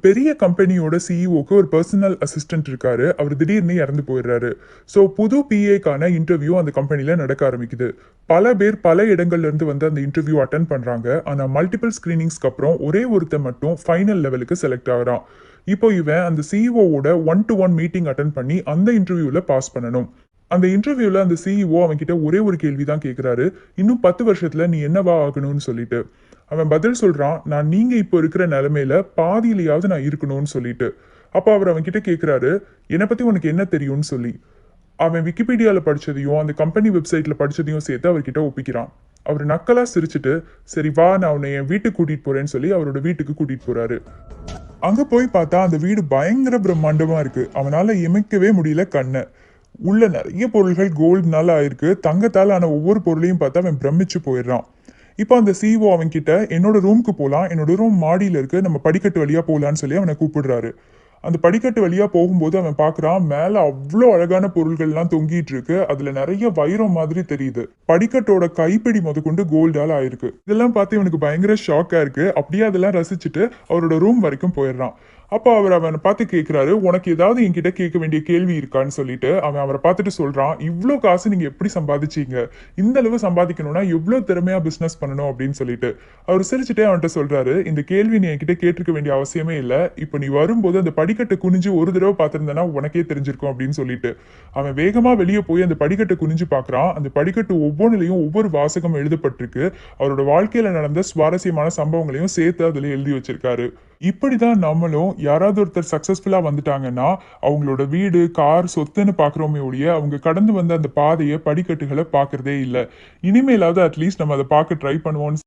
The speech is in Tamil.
பெரிய கம்பெனியோட சிஇஓக்கு ஒரு பர்சனல் அசிஸ்டன்ட் இருக்காரு. அவர் திடீர்னு இறந்து போயிடுறாரு. ஸோ புது பிஏக்கான இன்டர்வியூ அந்த கம்பெனியில் நடக்க ஆரம்பிக்குது. பல பேர் பல இடங்கள்ல இருந்து வந்து அந்த இன்டர்வியூ அட்டன் பண்றாங்க. ஆனால் மல்டிபிள் ஸ்கிரீனிங்ஸ்க்கு அப்புறம் ஒரே ஒருத்தன் மட்டும் ஃபைனல் லெவலுக்கு செலக்ட் ஆகிறான். இப்போ இவன் அந்த சிஇஓவோட 1-to-1 மீட்டிங் அட்டன் பண்ணி அந்த இன்டர்வியூவில் பாஸ் பண்ணணும். அந்த இன்டர்வியூல அந்த சிஇஓ அவன்கிட்ட ஒரே ஒரு கேள்வி தான் கேட்குறாரு. இன்னும் 10 வருஷத்துல நீ என்னவா ஆகணும்னு சொல்லிட்டு. அவன் பதில் சொல்றான், நான் நீங்க இப்போ இருக்கிற நிலைமையில பாதியிலையாவது நான் இருக்கணும்னு சொல்லிட்டு. அப்போ அவர் அவன்கிட்ட கேட்குறாரு, என்னை பத்தி உனக்கு என்ன தெரியும்னு சொல்லி. அவன் விக்கிபீடியால படிச்சதையும் அந்த கம்பெனி வெப்சைட்ல படிச்சதையும் சேர்த்து அவர்கிட்ட ஒப்பிக்கிறான். அவர் நக்கலா சிரிச்சுட்டு, சரி வா நான் உன்னை என் வீட்டுக்கு கூட்டிட்டு போறேன்னு சொல்லி அவரோட வீட்டுக்கு கூட்டிட்டு போறாரு. அங்க போய் பார்த்தா அந்த வீடு பயங்கர பிரம்மாண்டமா இருக்கு. அவனால இமைக்கவே முடியல கண்ணை. உள்ள நிறைய பொருள்கள் கோல்டுனால ஆயிருக்கு. தங்கத்தால் ஆன ஒவ்வொரு பொருளையும் பார்த்தா அவன் பிரமிச்சு போயிடுறான். இப்போ அந்த சிஇஓ அவன் கிட்ட என்னோட ரூமுக்கு போகலாம், என்னோட ரூம் மாடியில் இருக்கு, நம்ம படிக்கட்டு வழியா போகலான்னு சொல்லி அவனை கூப்பிடுறாரு. அந்த படிக்கட்டு வழியா போகும்போது அவன் பார்க்குறான், மேலே அவ்வளோ அழகான பொருள்கள்லாம் தொங்கிட்டு இருக்கு. அதுல நிறைய வைரம் மாதிரி தெரியுது. படிக்கட்டோட கைப்பிடி முதற்கொண்டு கோல்டால் ஆயிருக்கு. இதெல்லாம் பார்த்து இவனுக்கு பயங்கர ஷாக்கா இருக்கு. அப்படியே அதெல்லாம் ரசிச்சுட்டு அவரோட ரூம் வரைக்கும் போயிடுறான். அப்போ அவர் அவனை பார்த்து கேட்குறாரு, உனக்கு ஏதாவது என்கிட்ட கேட்க வேண்டிய கேள்வி இருக்கான்னு சொல்லிட்டு. அவன் அவரை பார்த்துட்டு சொல்றான், இவ்வளோ காசு நீங்க எப்படி சம்பாதிச்சீங்க, இந்த அளவு சம்பாதிக்கணும்னா எவ்வளோ திறமையா பிசினஸ் பண்ணணும் அப்படின்னு சொல்லிட்டு. அவர் சிரிச்சுட்டே அவன்கிட்ட சொல்றாரு, இந்த கேள்வி நீ என்கிட்ட கேட்டிருக்க வேண்டிய அவசியமே இல்லை. இப்போ நீ வரும்போது அந்த படிக்கட்டை குனிஞ்சு ஒரு தடவை பார்த்திருந்தனா உனக்கே தெரிஞ்சிருக்கும் அப்படின்னு சொல்லிட்டு. அவன் வேகமா வெளியே போய் அந்த படிக்கட்டை குனிஞ்சு பார்க்கறான். அந்த படிக்கட்டு ஒவ்வொன்றிலையும் ஒவ்வொரு வாசகம் எழுதப்பட்டிருக்கு. அவரோட வாழ்க்கையில நடந்த சுவாரஸ்யமான சம்பவங்களையும் சேர்த்து அதுல எழுதி வச்சிருக்காரு. இப்படிதான் நம்மளும் யாராவது ஒருத்தர் சக்சஸ்ஃபுல்லா வந்துட்டாங்கன்னா அவங்களோட வீடு, கார், சொத்துன்னு பாக்குறோமே ஒழிய அவங்க கடந்து வந்த அந்த பாதையை, படிக்கட்டுகளை பாக்குறதே இல்லை. இனிமேலாவது அட்லீஸ்ட் நம்ம அதை பார்க்க ட்ரை பண்ணுவோம்னு